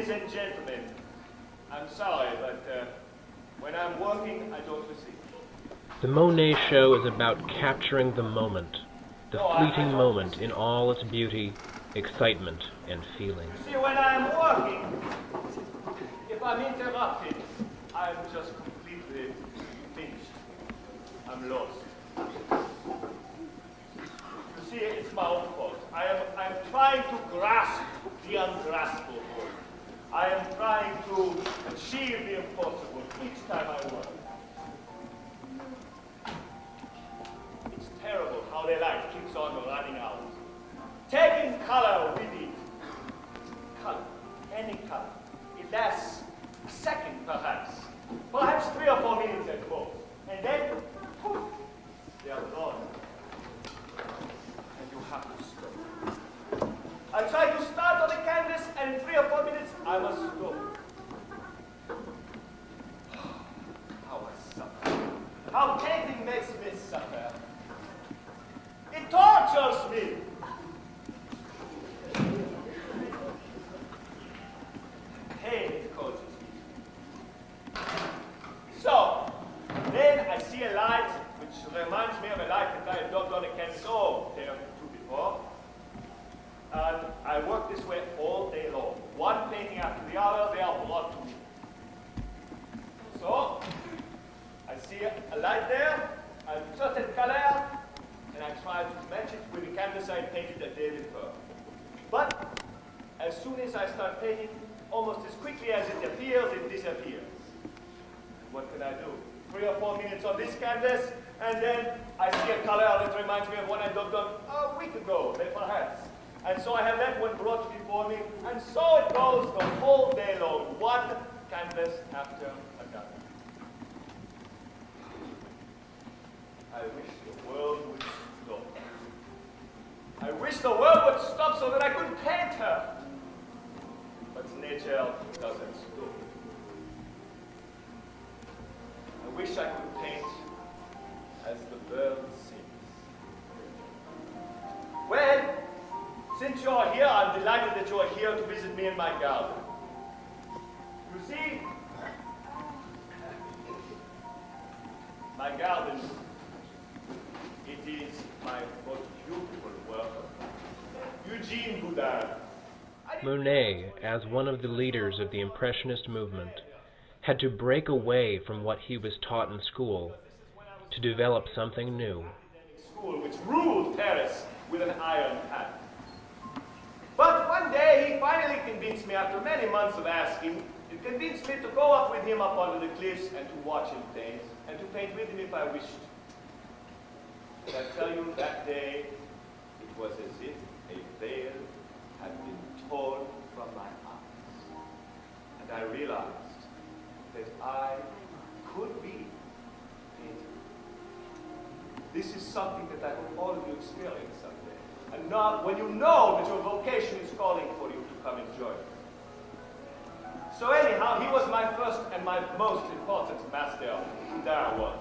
Ladies and gentlemen, I'm sorry, but when I'm working, I don't receive. The Monet show is about capturing the moment, the fleeting moment in all its beauty, excitement, and feeling. You see, when I'm working, if I'm interrupted, I'm just completely finished. I'm lost. You see, it's my own fault. I'm trying to grasp the ungraspable. I am trying to achieve the impossible each time I work. It's terrible how their life keeps on running out. Taking color with it. Color. Any color. It lasts a second, perhaps. Perhaps 3 or 4 minutes at most. And then, poof, they are gone. And you have to stop. I try to start on the canvas, and in 3 or 4 minutes, I must stop. How I suffer. How painting makes me suffer. It tortures me. Pain, it causes me. So, then I see a light which reminds me of a light that I had done on a canvas day or 2 before. And I work this way all day long. One painting after the other, they are brought to me. So, I see a light there, a certain color, and I try to match it with the canvas I painted the day before. But, as soon as I start painting, almost as quickly as it appears, it disappears. What can I do? 3 or 4 minutes on this canvas, and then I see a color that reminds me of one I done a week ago, perhaps. And so I have that one brought before me, and so it goes the whole day long, one canvas after another. I wish the world would stop. I wish the world would stop so that I could paint her. But nature doesn't stop. I wish I could paint as the bird sings. Well, since you're here, I'm delighted that you're here to visit me in my garden. You see, my garden, it is my most beautiful work. Eugene Boudin. Monet, as one of the leaders of the Impressionist movement, had to break away from what he was taught in school to develop something new. School which ruled Paris with an iron hand. But one day he finally convinced me, after many months of asking, he convinced me to go up with him up onto the cliffs and to watch him paint, and to paint with him if I wished. But I tell you, that day, it was as if a veil had been torn from my eyes. And I realized that I could be painting. This is something that I hope all of you experience someday. And not when you know that your vocation is calling for you to come enjoy it. So anyhow, he was my first and my most important master. There was.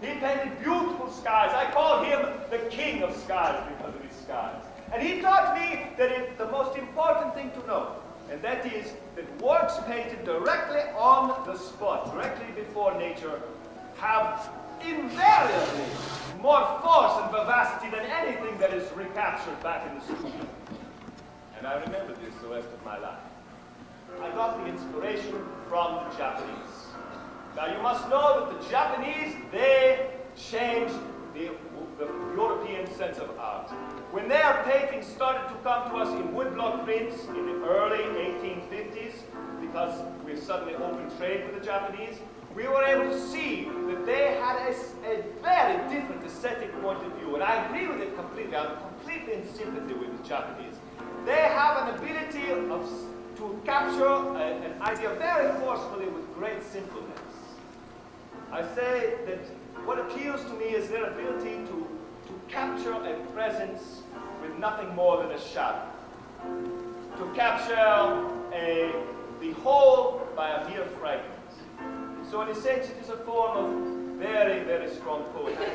He painted beautiful skies. I call him the king of skies because of his skies. And he taught me that it's the most important thing to know, and that is that works painted directly on the spot, directly before nature, have invariably more force and vivacity than anything that is recaptured back in the studio. And I remember this the rest of my life. I got the inspiration from the Japanese. Now you must know that the Japanese, they changed the European sense of art. When their paintings started to come to us in woodblock prints in the early 1850s, because we suddenly opened trade with the Japanese, we were able to see that they had a very different aesthetic point of view. And I agree with it completely. I'm completely in sympathy with the Japanese. They have an ability to capture an idea very forcefully with great simpleness. I say that what appeals to me is their ability to capture a presence with nothing more than a shadow. To capture the whole by a mere fragment. So in a sense, it is a form of very, very strong poetry.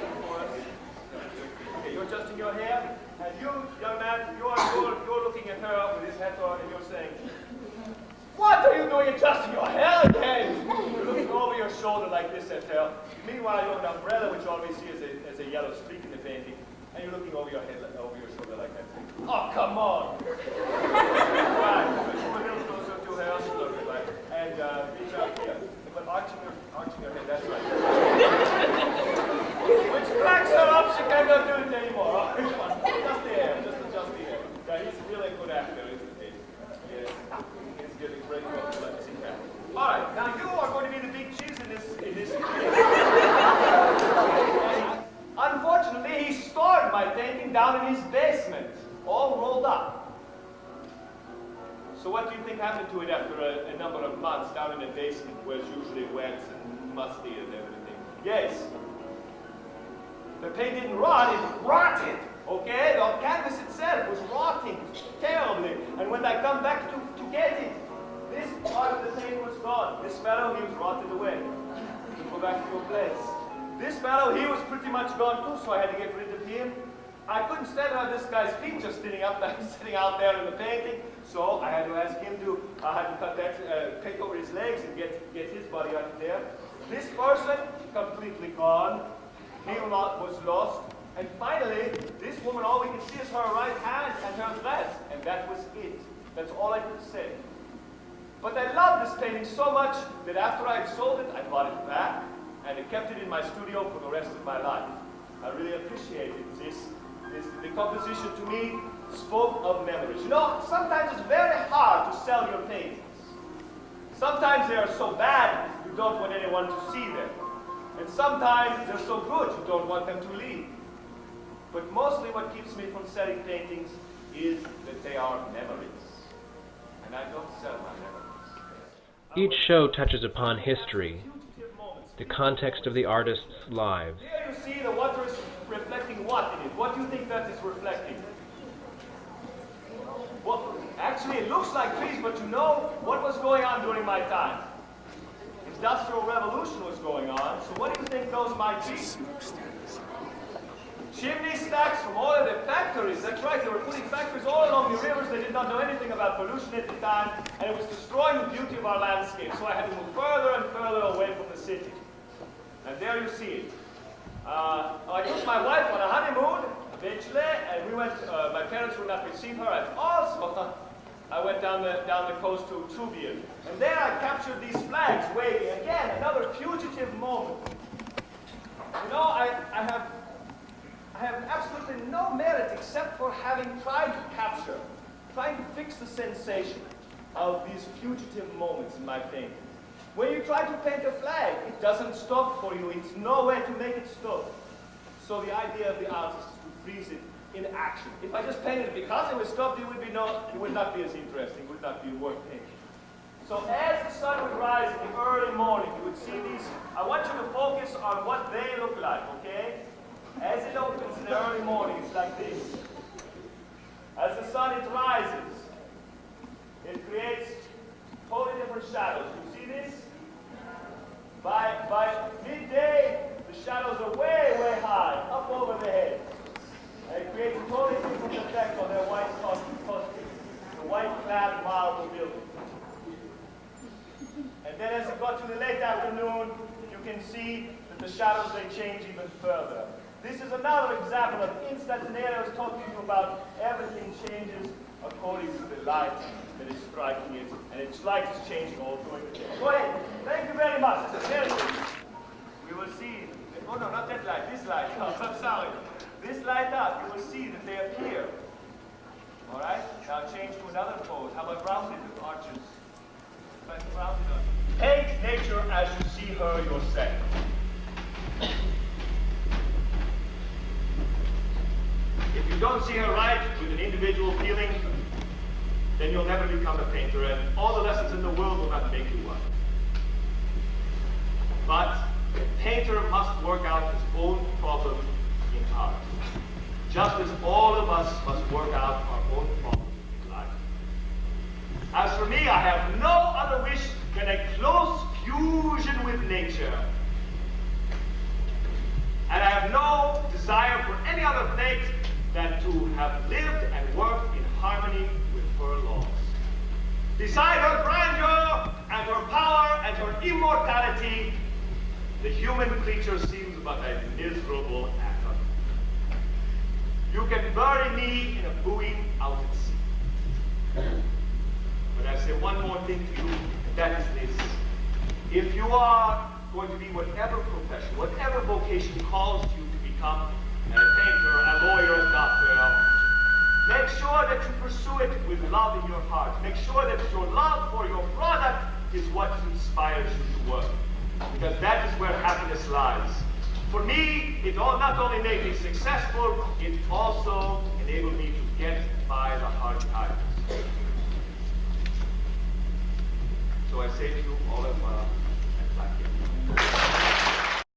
Okay, you're adjusting your hair, and you, young man, you're looking at her with his hat on, and you're saying, What are you doing adjusting your hair again? You're looking over your shoulder like this at her. Meanwhile, you have an umbrella, which you always see as a yellow streak in the painting, and you're looking over your head, over your shoulder like that. Oh, come on! Right, put you a little closer to her, like, and reach out here. But arching your head, that's right. Which cracks her up, she cannot do it anymore. Oh, come on, just the hair, just adjust the hair. Yeah, he's really a good actor, isn't he? Yes, he's getting great work. Let's see that. All right, now you are going to be the big cheese in this case. Unfortunately, he stored my painting down in his basement, all rolled up. So what do you think happened to it after a number of months down in the basement, where it's usually wet and musty and everything? Yes. The paint didn't rot, it rotted. Okay, the canvas itself was rotting terribly. And when I come back to get it, this part of the paint was gone. This fellow, he was rotted away. Go back to your place. This fellow, he was pretty much gone too, so I had to get rid of him. I couldn't stand on this guy's feet just sitting out there in the painting, so I had to ask him to, cut that, take over his legs and get his body out of there. This person, completely gone. He was lost. And finally, this woman, all we could see is her right hand and her dress, and that was it. That's all I could say. But I loved this painting so much that after I had sold it, I bought it back, and I kept it in my studio for the rest of my life. I really appreciated this. The composition to me spoke of memories. You know, sometimes it's very hard to sell your paintings. Sometimes they are so bad, you don't want anyone to see them. And sometimes they're so good, you don't want them to leave. But mostly what keeps me from selling paintings is that they are memories. And I don't sell my memories. Each show touches upon history, the context of the artist's lives. There you see the water is reflecting what in it? What do you think that is reflecting? Well, actually it looks like trees, but you know what was going on during my time? Industrial revolution was going on, so what do you think those might be? Chimney stacks from all of the factories. That's right, they were putting factories all along the rivers. They did not know anything about pollution at the time, and it was destroying the beauty of our landscape. So I had to move further and further away from the city. And there you see it. I took my wife on a honeymoon, eventually, and we went, my parents would not receive her, and also I went down the coast to Trouvier. And there I captured these flags waving. Again, another fugitive moment. You know, I have absolutely no merit except for having tried to capture, trying to fix the sensation of these fugitive moments in my painting. When you try to paint a flag, it doesn't stop for you. It's no way to make it stop. So the idea of the artist is to freeze it in action. If I just painted it because it was stopped, it would not be as interesting, would not be worth painting. So as the sun would rise in the early morning, you would see these. I want you to focus on what they look like, okay? As it opens in the early morning, it's like this. As the sun rises, it creates totally different shadows. You see this? By midday, the shadows are way, way high, up over the head. And it creates a totally different effect on their white costumes, the white-clad marble building. And then as it got to the late afternoon, you can see that the shadows, they change even further. This is another example of instantaneity. I was talking to you about everything changes according to the light that is striking it, and its light is changing all during the day. Go ahead. Thank you very much. It's a pleasure. We will see. Oh no, not that light. This light. Oh, I'm sorry. This light up. You will see that they appear. All right. Now change to another pose. How about rounded arches? Paint nature as you see her yourself. If you don't see her right with an individual feeling, then you'll never become a painter, and all the lessons in the world will not make you one. But a painter must work out his own problem in art, just as all of us must work out our own problem in life. As for me, I have no other wish than a close fusion with nature. And I have no desire for any other fate than to have lived and worked in harmony with her laws. Beside her grandeur and her power and her immortality, the human creature seems but a miserable atom. You can bury me in a buoy out at sea. But I say one more thing to you, and that is this. If you are going to be whatever profession, whatever vocation calls you to become, a painter, a lawyer, a doctor, make sure that you pursue it with love in your heart. Make sure that your love for your product is what inspires you to work. Because that is where happiness lies. For me, it not only made me successful, it also enabled me to get by the hard times. So I say to you, au revoir.